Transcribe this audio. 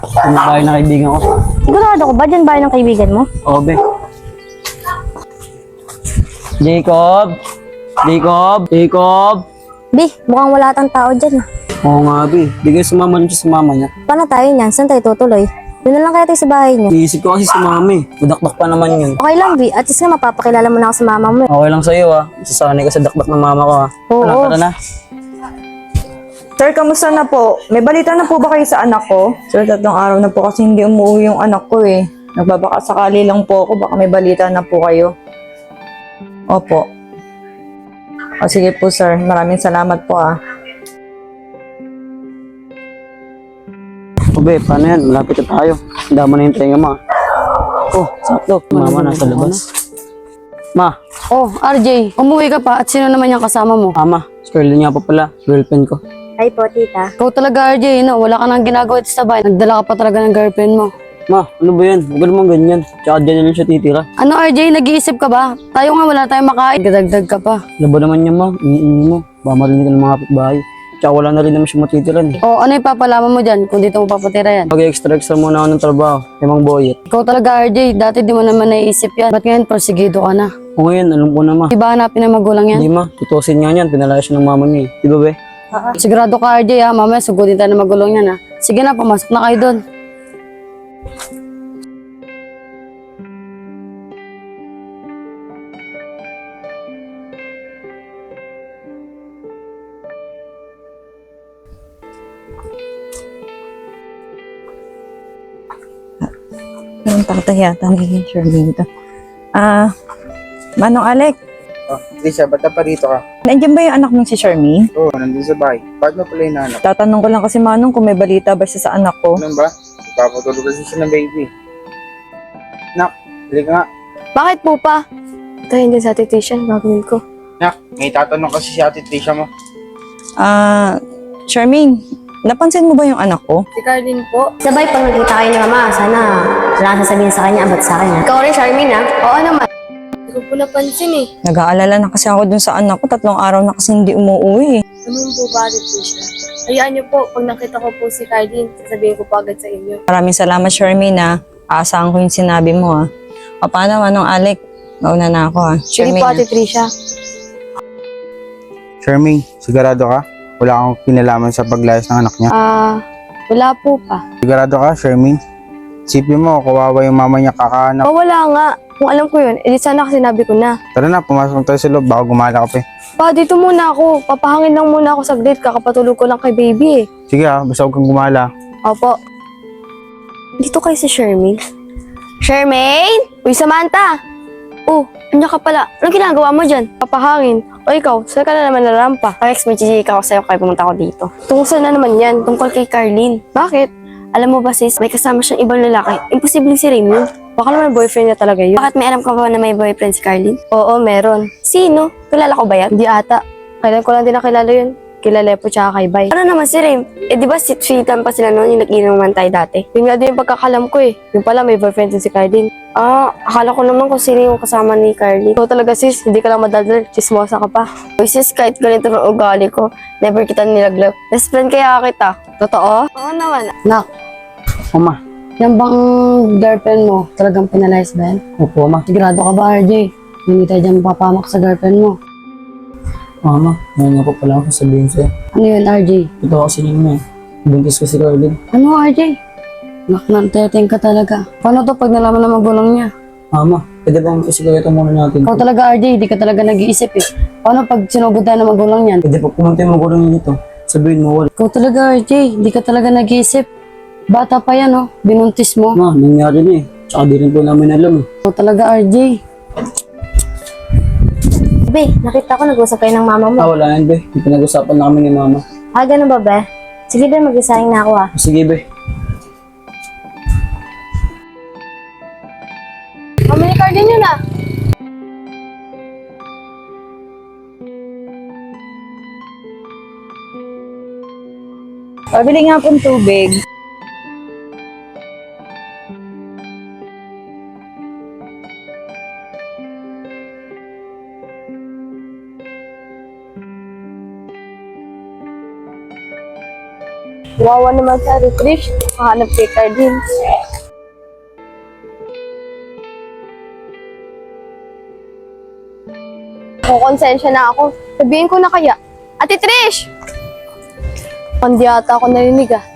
Ano bahay na kaibigan ko? Sigurado ko ba dyan bahay ng kaibigan mo? Oo, be. Jacob? Jacob? Jacob? Bi, mukhang wala tang tao dyan. Oo nga, be. Bigay sumama niyo sa mama niya. Paano tayo niyan? Saan tayo tutuloy? Doon na lang kaya tayo sa bahay niyo. Iisip ko kasi si mami. Budakdak pa naman yun. Okay lang, Bi. At least nga mapapakilala mo na ako sa mama mo. Okay lang sa'yo, ah. Sasanay ka sa dakdak ng mama ko, ah. Oo. Ano, tara na. Sir, kamusta na po? May balita na po ba kayo sa anak ko? Sir, 3 araw na po kasi hindi umuwi yung anak ko eh. Nagbabaka sakali lang po ako, baka may balita na po kayo. Opo. O sige po sir, maraming salamat po ah. O, be, paano yan? Malapit na tayo. Dama na yung tenga mo, ah. Oh, sakto. Mama nasa labas. Ma, Oh, RJ, umuwi ka pa at sino naman yung kasama mo? ama. Scarlett nga pa pala. Girlfriend ko. Ay po, tita. Ikaw talaga, RJ, no? Wala ka nang ginagawa dito sa bahay. Nagdala ka pa talaga ng girlfriend mo. Ma, ano ba yan? Huwag ka naman ganyan. Tsaka dyan na lang siya titira. Ano, RJ, nag-iisip ka ba? Tayo nga, wala tayong makain. Gadagdag ka pa. Ano ba naman yan, ma? Iniini mo. Baka marinig ka ng mga kapitbahay. Tsaka wala na rin naman siya matitiran, eh. O, ano yung papalaman mo dyan kung dito mo papatira yan? Mag-extra muna ako ng trabaho. Limang boyet. Ikaw talaga, RJ, dati di mo naman naiisip yan. Ba't ngayon, porsigido ka na? O ngayon, alam ko na, ma. Di ba hanapin ng magulang yan? Hindi, ma. Tutusin nga niyan. Pinalaya siya ng mama niya, eh. Di ba, be? Sigurado ka, RJ, ha? Mamaya, sugutin tayo ng magulang yan, ha? Sige na, pumasok na kayo doon. Anong tatay yata ni Charlene to? Manong Alec, Oh, Trisha, ba't pa rito ka? nandiyan ba yung anak mong si Charmaine? Oo, nandun sa bahay. Bakit mo pala hinahanap? Tatanong ko lang kasi Manong kung may balita ba siya sa anak ko. Ganun ba? Ipapatulog kasi siya ng baby. Nak, halika nga. Bakit po pa? Ito hindi sa titisyan, gagawin ko. Nak, may tatanong kasi si ate Trisha mo. Charmaine, napansin mo ba yung anak ko? Si Carlin po. Sabay, pag nakita kayo ni mama, sana wala sasabihin sa kanya about sa kanya. Ikaw rin, Charmaine, ha? Oo naman. Hindi ko po napansin eh. Nag-aalala na kasi ako dun sa anak ko. 3 araw na kasi hindi umuwi eh. Naman po ba, Trisha? Hayaan niyo po, pag nakita ko po si Carlin, sasabihin ko po agad sa inyo. Maraming salamat, Charmaine ha. Aasahan ko yung sinabi mo ha. O paano, Manong Alec? Mauna na ako ha. Sige po, Ate Trisha. Charmaine, sigurado ka? Wala kang kinalaman sa paglayas ng anak niya. Wala po pa. Sigurado ka, Charmaine? Isipin mo, kawawa yung mama niya kakahanap. Oh, wala nga. Kung alam ko yun, edi sana kasi sinabi ko na. Tara na, pumasok tayo sa loob. Baka gumala ka pa eh. Pa, dito muna ako. Papahangin lang muna ako saglit. Kakapatulog ko lang kay baby eh. Sige ha, basta huwag kang gumala. Opo. Dito kayo si Charmaine. Charmaine? Uy, Samantha! Oh, anya ka pala. Anong ginagawa mo dyan? Papahangin. O ikaw, saan ka na naman narampa? Alex, may chichika ako sa'yo kaya pumunta ako dito. Tungkol saan na naman yan? Tungkol kay Carlene. Bakit? Alam mo ba sis, may kasama siyang ibang lalaki. Imposibleng si Raymond. Baka naman boyfriend niya talaga yun. Bakit may alam ka ba na may boyfriend si Carlene? Oo, meron. Sino? Kilala ko ba yan? Hindi ata. Kailan ko lang din nakilala yun. Kilala po tsaka kay Bay. Ano naman si Raym? Eh di ba sweetan pa sila noon yung nag-inuman tayo dati? Yun nga din yung pagkakalam ko eh. Yung pala may boyfriend din si Carlene. Akala ko naman kung sino yung kasama ni Carlene. Ikaw talaga sis, hindi ka lang madadal. Chismosa ka pa. Uy sis, kahit ganito ng ugali ko, never kita nilaglag. Best friend kaya kita. Totoo? Oo naman. Nak, O, ma. yan bang girlfriend mo? Talagang pinalayas ba yan? Opo, ma. Sigurado ka ba, RJ? Hindi tayo dyan papamak sa girlfriend mo. Mama, ngayon nga pa pala ako sabihin sa'yo. Ano yun, RJ? Ito kasi yun na eh. Buntis ko si Carlin. Ano, RJ? Naknanteteng ka talaga. Paano to pag nalaman ng magulang niya? Mama, pwede ba magkasigurito muna natin? Ikaw talaga, RJ, hindi ka talaga nag-iisip eh. Paano pag sinugod tayo ng magulang niyan? Pwede pa pumunta yung magulang niya dito. Sabihin mo, wala. Ikaw talaga, RJ, hindi ka talaga nag-iisip. Bata pa yan, oh. Binuntis mo. Ma, nangyari na eh. Tsaka di rin po namin alam eh. Ikaw talaga, RJ. Be, nakita ko nag-usap kayo ng mama mo. Wala yan, be. May pinag-usapan na kami ni mama. Ganun ba, be? Sige, be, mag-isayang na ako ah. Sige, be. Mama ni Carlene yun ah. Pabili nga pong tubig. Wawa naman si Ate Trish. Mahanap kay Cardin. Konsensya na ako. Sabihin ko na kaya. Ate Trish! Hindi ata ako narinig ah.